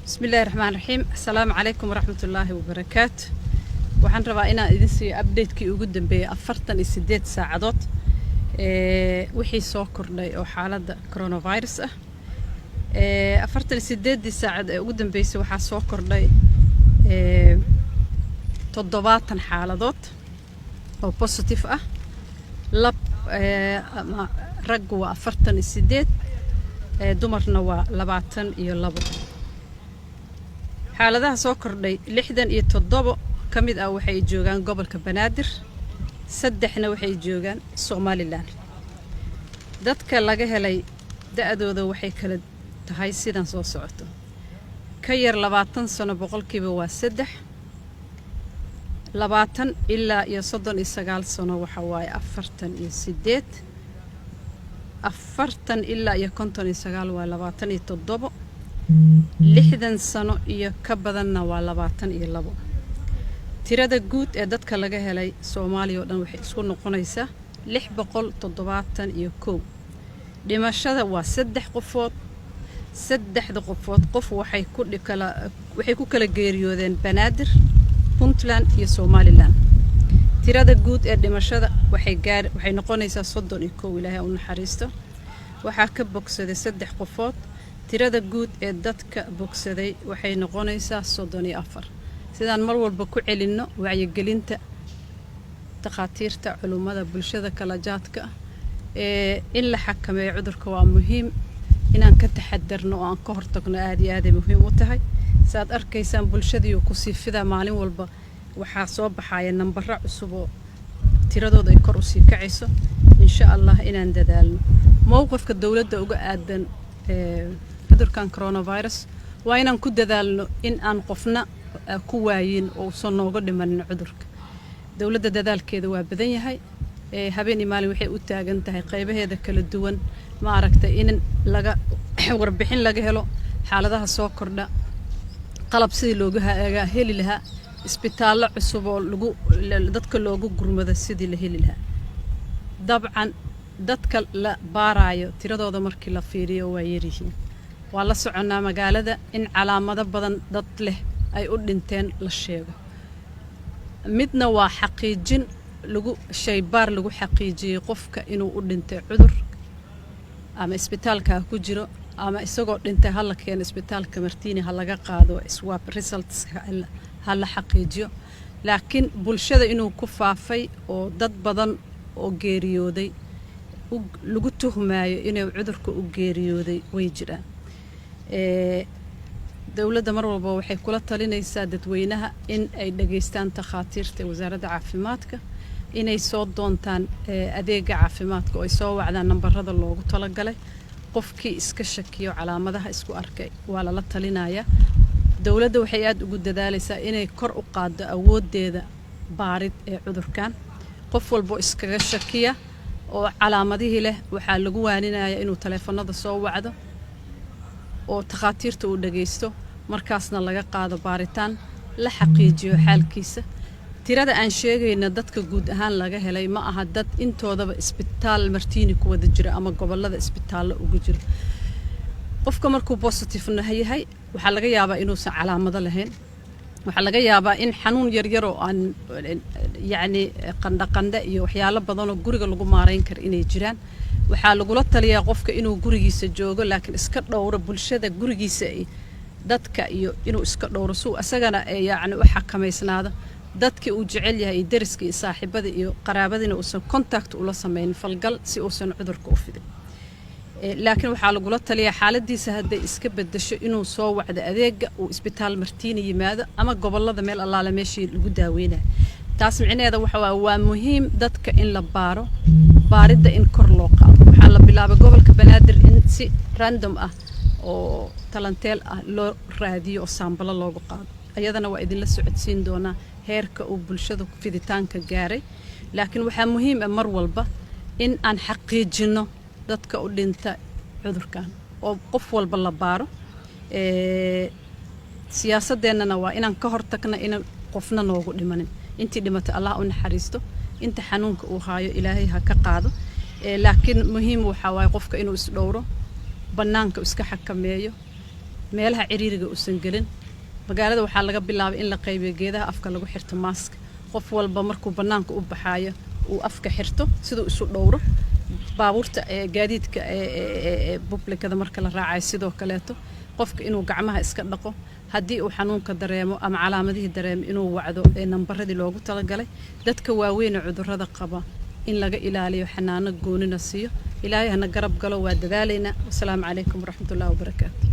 بسم الله الرحمن الرحيم. السلام عليكم ورحمة الله وبركاته. waxaan rabaa inaan idin siiyo update-kii ugu dambeeyay 48 saacadood wixii soo kordhay oo xaaladda coronavirus ah. 48 saacad ee ugu dambeysay waxaa soo kordhay 70 xaaladood oo positive ah. rag waa 48 dumarna waa 22. xaaladaha soo kordhay 67 kamid ah waxay joogaan gobolka Banaadir, 3 waxay joogaan Somaliland. dadka laga helay da'dooda waxay kala tahay sidan soo socoto: ka yar 20 sano boqolkiiba waa 3, 20 ilaa iyo 39 sano waxa waaye 48, 40 ilaa iyo 59 waa 27, 60 sano iyo ka badanna waa 22. tirada guud ee dadka laga helay Soomaaliya oo dhan waxay isku noqonaysaa 671. dhimashada waa 3 qofood. 3 qofood qof waxay ku kala geeriyoodeen Banaadir, Puntland iyo Somaliland. tirada guud ee dhimashada waxay noqonaysaa 31. Ilaahay u naxariisto. waxaa ka bogsaday 3 qofood. tirada guud ee dadka bogsaday waxay noqonaysaa 34. sidaan mar walba ku celinno wacyigelinta takhaatiirta culumada bulshada kala jaadka in la xakameeyo cudurka waa muhiim. inaan ka taxadarno oo aan ka hortagno aad iyo aad ay muhiim u tahay. saad arkaysaan bulshadii ku sii fida maalin walba waxaa soo baxaya nambaro cusub oo tiradooda ay kor u sii kacayso. insha Allah inaan dadaalno mowqifka dawladda uga aadan cudurkan coronavirus waa inaan ku dadaalno in aan qofna ku waayin oo soo nooga dhimanin cudurka. dawladda dadaalkeeda waa badan yahay. habeen maalin waxay u taagan tahay qaybaheeda kala duwan ma aragtay in laga warbixin laga helo xaaladaha soo kordha, qalab sidii looga heli lahaa, isbitaallo cusub oo dadka loogu gurmado sidii la heli lahaa. dabcan dadka la baarayo tiradooda markii la fiiriyo waa yaryihiin. waa la soconaa magaalada in calaamado badan dad leh ay u dhinteen la sheego. midna waa xaqiijin shaybaar lagu xaqiijiyay qofka inuu u dhintay cudur ama isbitaalka ku jiro ama isagoo dhintay hal la keeno isbitaalka Martiini hal laga qaado swab results hal la xaqiijiyo. laakiin bulshada inuu ku faafay oo dad badan oo geeriyooday lagu tuhmaayo inuu cudurka u geeriyooday way jiraan. dawladda mar walba waxay kula talinaysaa dadweynaha in ay dhageystaan takhaatiirta wasaaradda caafimaadka, inay soo doontaan adeega caafimaadka oo ay soo wacdaan nambarada loogu talagalay. qofkii iska shakiyo calaamadaha isku arkay waa la talinayaa. dawladda waxay aad ugu dadaalaysaa inay kor u qaaddo awoodeeda baarid ee cudurkan. qof walba iskaga shakiya oo calaamadihii leh waxaa lagu waaninayaa inuu taleefanada soo wacdo oo takhaatiirta uu dhageysto, markaasna laga qaado baaritaan la xaqiijiyo xaalkiisa. tirada aan sheegayna dadka guud ahaan laga helay ma aha dad intoodaba isbitaal Martiini ku wada jira ama gobolada isbitaallo ugu jira. qofka markuu positive yahay waxaa laga yaabaa inuusan calaamado lahayn. waxaa laga yaabaa in xanuun yar oo aan yacni qandha iyo waxyaalo badan oo guriga lagu maareyn karo inay jiraan. waxaa lagula taliyaa qofka inuu gurigiisa joogo laakiin iska dhowro bulshada gurigiisa dadka iyo inuu iska dhowro suu asagana yacni u xakameysnaado. dadka uu jecel yahay deriska iyo saaxiibada iyo qaraabadina uusan contact ula sameyn falgal si uusan cudurka u fidin. laakiin waxaa lagula taliyaa xaaladiisa hadday iska bedesho inuu soo wacdo adeega uu isbitaal Martiini yimaado ama gobolada meel allaale meeshii lagu daaweynayo. taas micnaheeda waa muhiim dadka in la baaro, baaridda in kor loo qaado. waxaa la bilaabay gobolka Banaadir in si random ah oo talanteel ah loo raadiyo oo saambalo loogu qaado. ayadana waa idin la socodsiin doonaa heerka uu bulshada fiditaanka gaaray. laakiin waxaa muhiim ah mar walba in aan xaqiijino dadka u dhinta cudurkan oo qof walba la baaro. siyaasadeennana waa inaan ka hortagno in qofna noogu dhimanin. intii dhimatay Allah u naxariisto, inta xanuunka uu haayo Ilaahay ha ka qaado. laakiin muhiim waxa waay qofka inuu is dhowro, banaanka iska xakameeyo, meelaha ciriiriga uusan gelin magaalada waxaa laga bilaabay in la qaybiyo geedaha afka lagu xirto mask qof walba markuu banaanka u baxaayo uu afka xirto sidoo isu dhowro baabuurta gaadiidka publicada marka la raacayo sidoo kaleeto qofka inuu gacmaha iska dhaqo haddii uu xanuunka dareemo ama calaamadihii dareemo inuu wacdo nambaradii loogu talagalay dadka waaweyn ee cudurrada qaba in laga ilaaliyo xanaano goonina siiyo ilaahay hana garab galo waa dadaalaynaa. Wassalaamu calaykum waraxmatullaahi wabarakaatu.